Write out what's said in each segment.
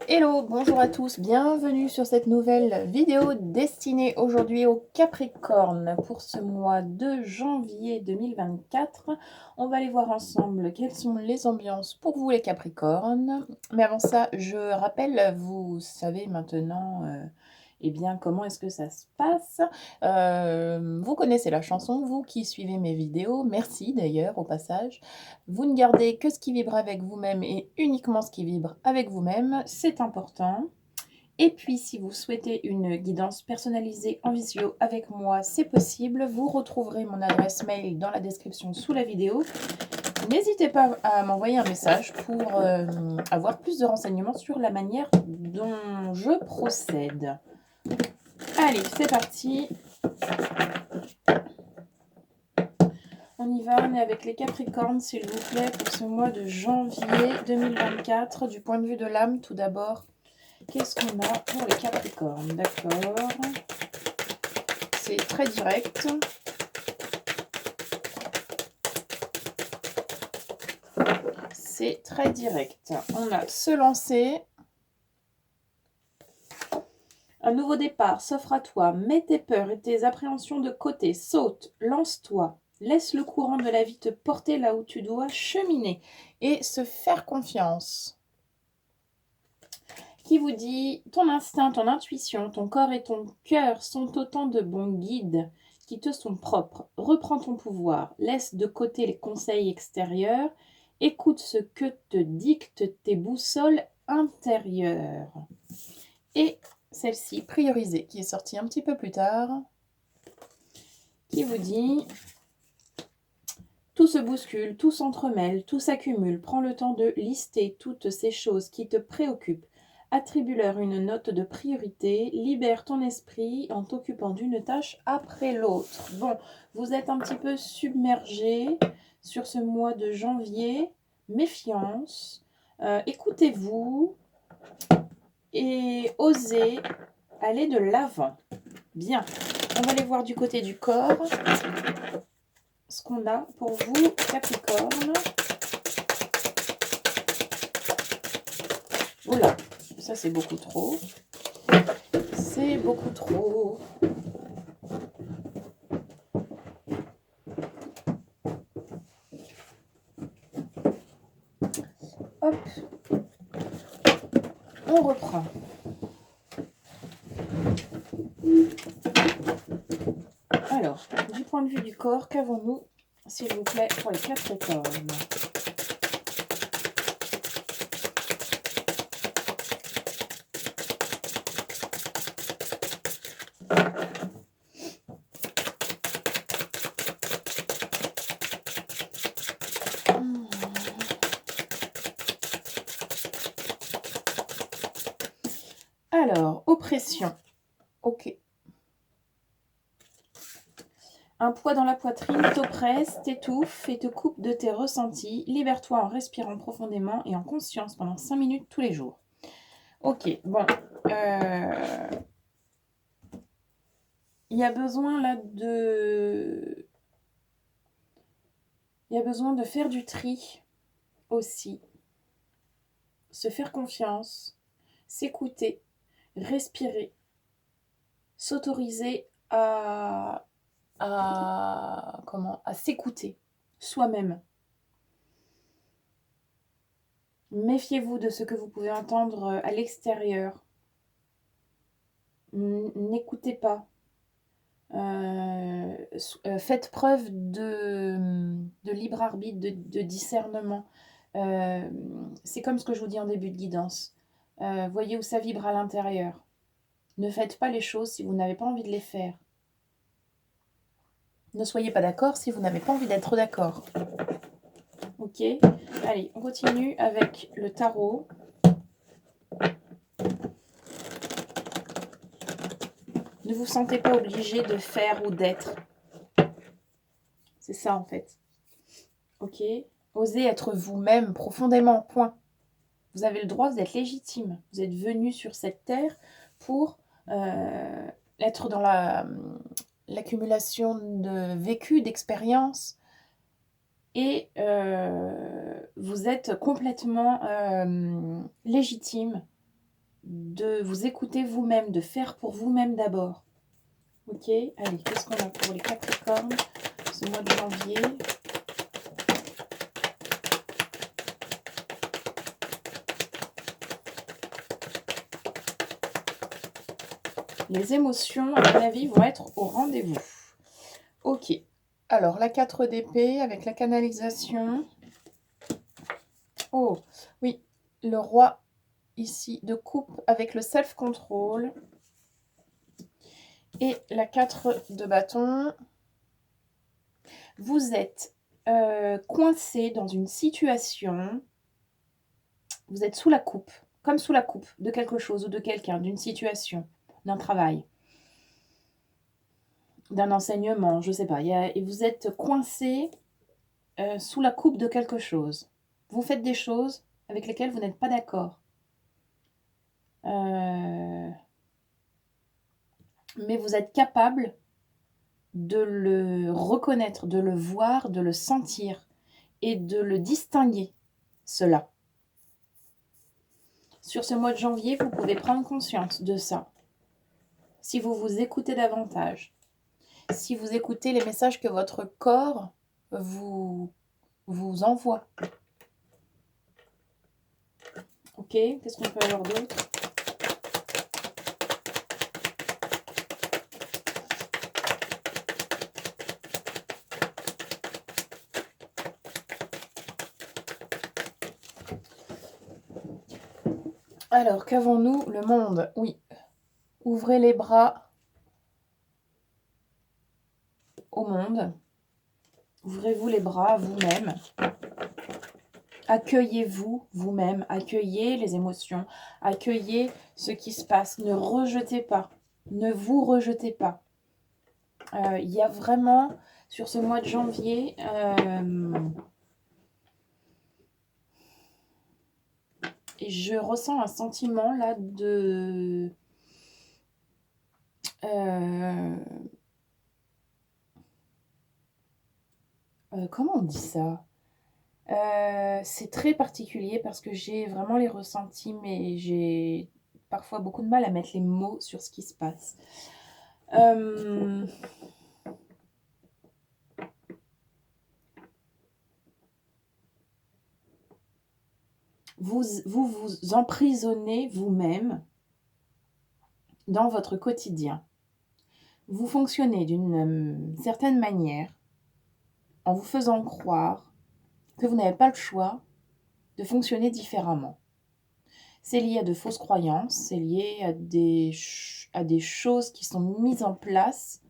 Hello, bonjour à tous, bienvenue sur cette nouvelle vidéo destinée aujourd'hui aux Capricornes pour ce mois de janvier 2024. On va aller voir ensemble quelles sont les ambiances pour vous les Capricornes. Mais avant ça, je rappelle, vous savez maintenant eh bien, comment est-ce que ça se passe. Vous connaissez la chanson, vous qui suivez mes vidéos, merci d'ailleurs au passage. Vous ne gardez que ce qui vibre avec vous-même et uniquement ce qui vibre avec vous-même, c'est important. Et puis, si vous souhaitez une guidance personnalisée en visio avec moi, c'est possible. Vous retrouverez mon adresse mail dans la description sous la vidéo. N'hésitez pas à m'envoyer un message pour avoir plus de renseignements sur la manière dont je procède. Allez, c'est parti. On y va, on est avec les Capricornes, s'il vous plaît, pour ce mois de janvier 2024. Du point de vue de l'âme, tout d'abord, qu'est-ce qu'on a pour les Capricornes? D'accord. C'est très direct. C'est très direct. On a se lancer. Un nouveau départ s'offre à toi. Mets tes peurs et tes appréhensions de côté. Saute, lance-toi. Laisse le courant de la vie te porter là où tu dois cheminer et se faire confiance. Qui vous dit ton instinct, ton intuition, ton corps et ton cœur sont autant de bons guides qui te sont propres. Reprends ton pouvoir, laisse de côté les conseils extérieurs, écoute ce que te dictent tes boussoles intérieures. Et celle-ci, priorisée, qui est sortie un petit peu plus tard, qui vous dit tout se bouscule, tout s'entremêle, tout s'accumule. Prends le temps de lister toutes ces choses qui te préoccupent. Attribue-leur une note de priorité. Libère ton esprit en t'occupant d'une tâche après l'autre. Bon, vous êtes un petit peu submergé sur ce mois de janvier. Méfiance. Écoutez-vous et osez aller de l'avant. Bien. On va aller voir du côté du corps ce qu'on a pour vous, Capricorne. Oula, ça c'est beaucoup trop. C'est beaucoup trop. Hop. On reprend. Alors, du point de vue du corps, qu'avons-nous, s'il vous plaît, pour les Capricornes? Alors, oppression. Ok. Un poids dans la poitrine t'oppresse, t'étouffe et te coupe de tes ressentis. Libère-toi en respirant profondément et en conscience pendant 5 minutes tous les jours. Ok, bon. Il y a besoin là de... Il y a besoin de faire du tri aussi. Se faire confiance, s'écouter, respirer, s'autoriser à s'écouter soi-même. Méfiez-vous de ce que vous pouvez entendre à l'extérieur. N'écoutez pas. Faites preuve de libre arbitre, de discernement. C'est comme ce que je vous dis en début de guidance. Voyez où ça vibre à l'intérieur. Ne faites pas les choses si vous n'avez pas envie de les faire. Ne soyez pas d'accord si vous n'avez pas envie d'être d'accord. Ok, allez, on continue avec le tarot. Ne vous sentez pas obligé de faire ou d'être. C'est ça en fait. Ok, osez être vous-même profondément, point. Vous avez le droit, vous êtes légitime. Vous êtes venu sur cette terre pour être dans l'accumulation de vécu, d'expériences et vous êtes complètement légitime de vous écouter vous-même, de faire pour vous-même d'abord. Ok, allez, qu'est-ce qu'on a pour les Capricornes ce mois de janvier? Les émotions, à mon avis, vont être au rendez-vous. Ok. Alors, la 4 d'épée avec la canalisation. Oh, oui. Le roi, ici, de coupe avec le self-control. Et la 4 de bâton. Vous êtes coincé dans une situation. Vous êtes sous la coupe. Comme sous la coupe de quelque chose ou de quelqu'un, d'une situation, d'un travail, d'un enseignement, je ne sais pas. Et vous êtes coincé sous la coupe de quelque chose. Vous faites des choses avec lesquelles vous n'êtes pas d'accord. Mais vous êtes capable de le reconnaître, de le voir, de le sentir et de le distinguer, cela. Sur ce mois de janvier, vous pouvez prendre conscience de ça. Si vous vous écoutez davantage, si vous écoutez les messages que votre corps vous envoie. Ok, qu'est-ce qu'on peut avoir d'autre? Alors, qu'avons-nous? Le monde, oui. Ouvrez les bras au monde. Ouvrez-vous les bras à vous-même. Accueillez-vous vous-même. Accueillez les émotions. Accueillez ce qui se passe. Ne rejetez pas. Ne vous rejetez pas. Il y a vraiment, sur ce mois de janvier, et je ressens un sentiment là de... comment on dit ça? C'est très particulier parce que j'ai vraiment les ressentis, mais j'ai parfois beaucoup de mal à mettre les mots sur ce qui se passe. Vous emprisonnez vous-même dans votre quotidien. Vous fonctionnez d'une certaine manière en vous faisant croire que vous n'avez pas le choix de fonctionner différemment. C'est lié à de fausses croyances, c'est lié à des choses qui sont mises en place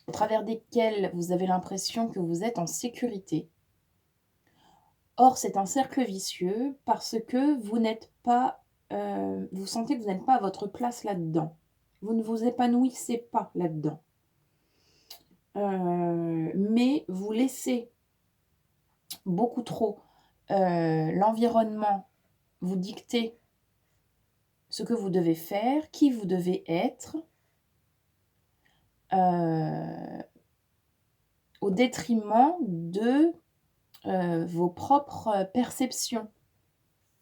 au travers desquelles vous avez l'impression que vous êtes en sécurité. Or, c'est un cercle vicieux parce que vous n'êtes pas, vous sentez que vous n'êtes pas à votre place là-dedans. Vous ne vous épanouissez pas là-dedans. Mais vous laissez beaucoup trop l'environnement vous dicter ce que vous devez faire, qui vous devez être, au détriment de vos propres perceptions,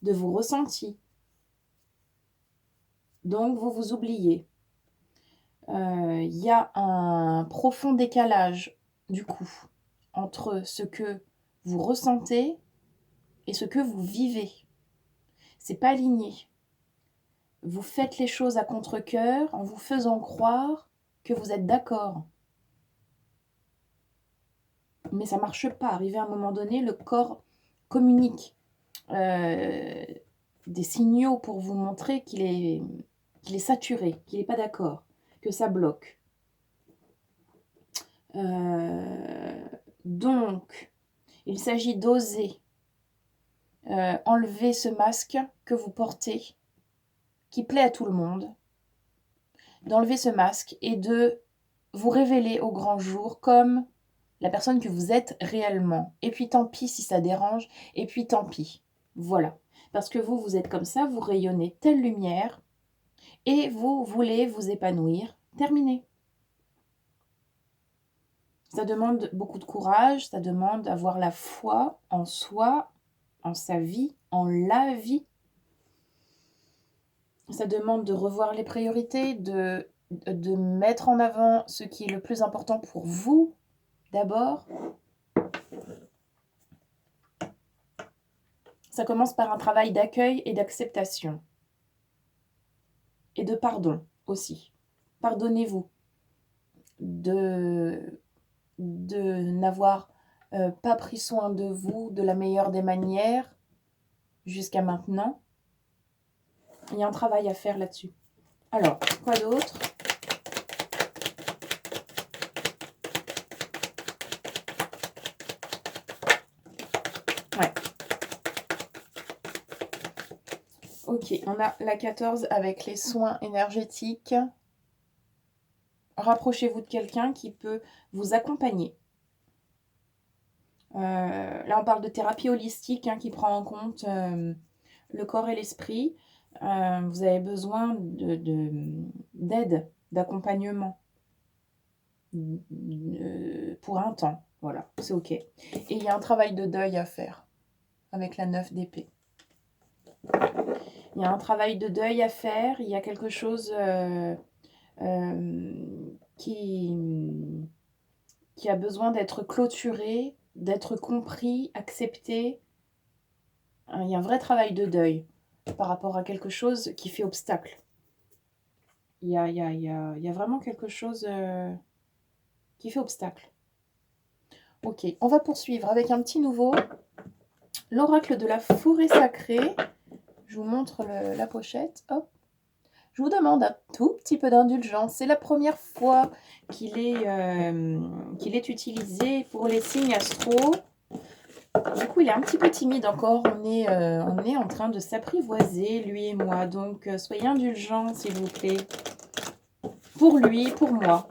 de vos ressentis. Donc, vous vous oubliez. Il y a un profond décalage, du coup, entre ce que vous ressentez et ce que vous vivez. C'est pas aligné. Vous faites les choses à contre-cœur en vous faisant croire que vous êtes d'accord. Mais ça marche pas. Arrivé à un moment donné, le corps communique des signaux pour vous montrer qu'il est saturé, qu'il n'est pas d'accord, que ça bloque. Donc, il s'agit d'oser enlever ce masque que vous portez, qui plaît à tout le monde, d'enlever ce masque et de vous révéler au grand jour comme la personne que vous êtes réellement. Et puis tant pis si ça dérange, et puis tant pis. Voilà. Parce que vous êtes comme ça, vous rayonnez telle lumière, et vous voulez vous épanouir. Terminé. Ça demande beaucoup de courage, ça demande d'avoir la foi en soi, en sa vie, en la vie. Ça demande de revoir les priorités, de mettre en avant ce qui est le plus important pour vous, d'abord. Ça commence par un travail d'accueil et d'acceptation. Et de pardon aussi. Pardonnez-vous de n'avoir pas pris soin de vous de la meilleure des manières jusqu'à maintenant. Il y a un travail à faire là-dessus. Alors, quoi d'autre? Ouais. Ok, on a la 14 avec les soins énergétiques. Rapprochez-vous de quelqu'un qui peut vous accompagner. Là, on parle de thérapie holistique qui prend en compte le corps et l'esprit. Vous avez besoin d'aide, d'accompagnement pour un temps. Voilà, c'est OK. Et il y a un travail de deuil à faire avec la 9 d'épée. Il y a un travail de deuil à faire. Il y a quelque chose qui a besoin d'être clôturé, d'être compris, accepté. Il y a un vrai travail de deuil par rapport à quelque chose qui fait obstacle. Il y a vraiment quelque chose qui fait obstacle. Ok, on va poursuivre avec un petit nouveau. L'oracle de la forêt sacrée. Je vous montre la pochette. Hop. Je vous demande un tout petit peu d'indulgence. C'est la première fois qu'il est utilisé pour les signes astro. Du coup, il est un petit peu timide encore. On est en train de s'apprivoiser, lui et moi. Donc, soyez indulgents, s'il vous plaît. Pour lui, pour moi.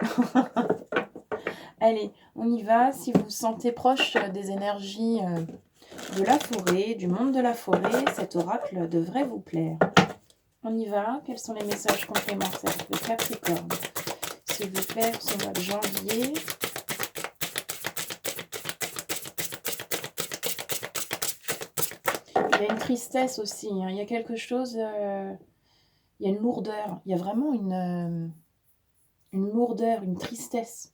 Allez, on y va. Si vous vous sentez proche des énergies de la forêt, du monde de la forêt, cet oracle devrait vous plaire. On y va. Quels sont les messages complémentaires de Capricorne, s'il vous plaît, pour ce mois de janvier? Il y a une tristesse aussi. Il y a quelque chose... il y a une lourdeur. Il y a vraiment une lourdeur, une tristesse.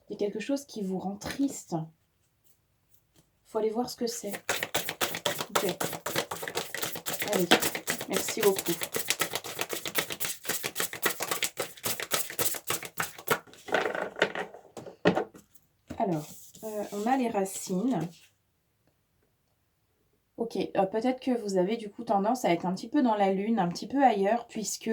Il y a quelque chose qui vous rend triste. Il faut aller voir ce que c'est. Ok. Allez, merci beaucoup. Alors, on a les racines. Ok, peut-être que vous avez du coup tendance à être un petit peu dans la lune, un petit peu ailleurs, puisque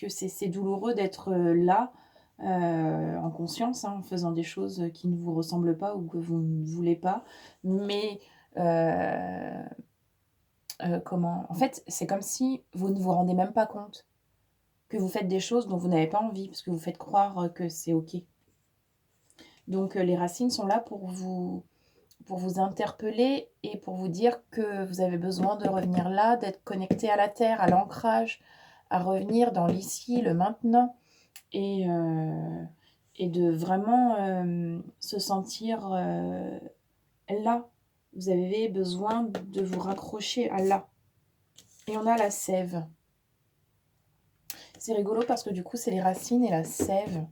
c'est douloureux d'être là, en conscience, en faisant des choses qui ne vous ressemblent pas ou que vous ne voulez pas. Mais comment... En fait, c'est comme si vous ne vous rendez même pas compte que vous faites des choses dont vous n'avez pas envie, parce que vous faites croire que c'est ok. Donc les racines sont là pour vous interpeller et pour vous dire que vous avez besoin de revenir là, d'être connecté à la terre, à l'ancrage, à revenir dans l'ici, le maintenant, et de vraiment se sentir là. Vous avez besoin de vous raccrocher à là. Et on a la sève. C'est rigolo parce que du coup, c'est les racines et la sève.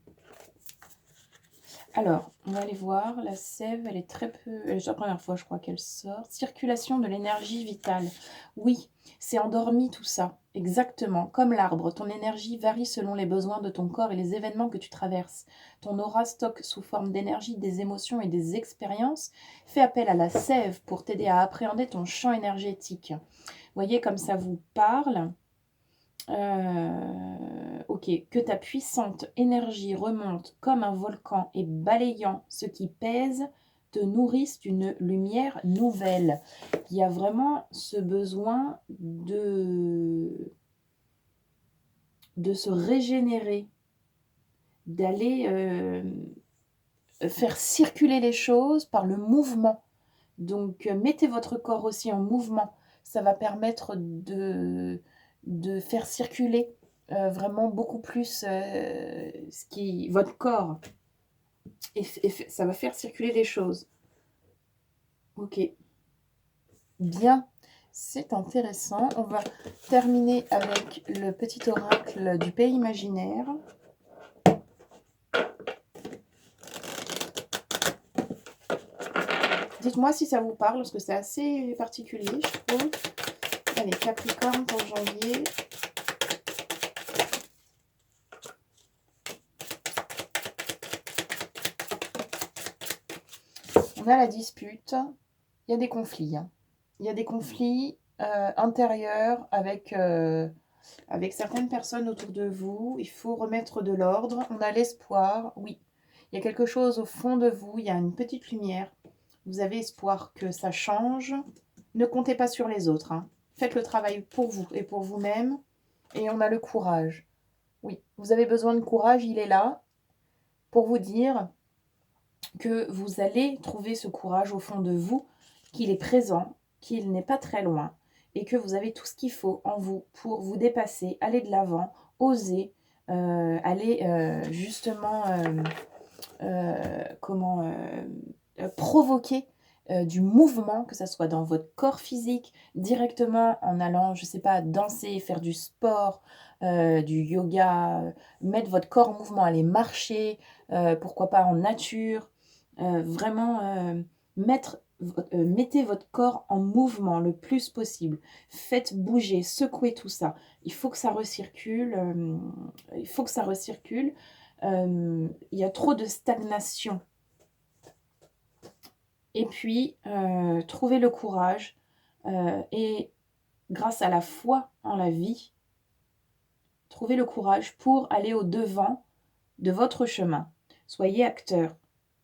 Alors, on va aller voir. La sève, elle est très peu... C'est la première fois, je crois, qu'elle sort. Circulation de l'énergie vitale. Oui, c'est endormi tout ça. Exactement. Comme l'arbre, ton énergie varie selon les besoins de ton corps et les événements que tu traverses. Ton aura stocke sous forme d'énergie des émotions et des expériences. Fais appel à la sève pour t'aider à appréhender ton champ énergétique. Vous voyez comme ça vous parle. Ok, que ta puissante énergie remonte comme un volcan et balayant ce qui pèse, te nourrisse d'une lumière nouvelle. Il y a vraiment ce besoin de se régénérer, d'aller faire circuler les choses par le mouvement. Donc, mettez votre corps aussi en mouvement. Ça va permettre de faire circuler vraiment beaucoup plus votre corps. ça va faire circuler les choses. Ok. Bien, c'est intéressant. On va terminer avec le petit oracle du pays imaginaire. Dites-moi si ça vous parle, parce que c'est assez particulier, je trouve. Allez, Capricorne pour janvier. On a la dispute. Il y a des conflits. Hein. Il y a des conflits intérieurs avec certaines personnes autour de vous. Il faut remettre de l'ordre. On a l'espoir. Oui, il y a quelque chose au fond de vous. Il y a une petite lumière. Vous avez espoir que ça change. Ne comptez pas sur les autres. Hein. Faites le travail pour vous et pour vous-même. Et on a le courage. Oui, vous avez besoin de courage. Il est là pour vous dire que vous allez trouver ce courage au fond de vous, qu'il est présent, qu'il n'est pas très loin et que vous avez tout ce qu'il faut en vous pour vous dépasser, aller de l'avant, oser, aller justement provoquer du mouvement, que ce soit dans votre corps physique, directement en allant, je ne sais pas, danser, faire du sport, du yoga, mettre votre corps en mouvement, aller marcher, pourquoi pas en nature, vraiment mettez votre corps en mouvement le plus possible. Faites bouger, secouez tout ça. Il faut que ça recircule. Il faut que ça recircule. Il y a trop de stagnation. Et puis, trouvez le courage et grâce à la foi en la vie, trouvez le courage pour aller au-devant de votre chemin. Soyez acteur.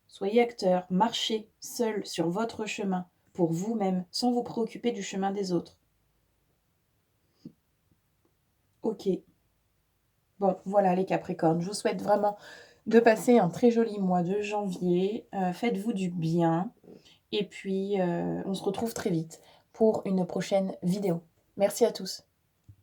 Soyez acteur, marchez seul sur votre chemin, pour vous-même, sans vous préoccuper du chemin des autres. Ok. Bon, voilà les Capricornes. Je vous souhaite vraiment de passer un très joli mois de janvier. Faites-vous du bien. Et puis, on se retrouve très vite pour une prochaine vidéo. Merci à tous.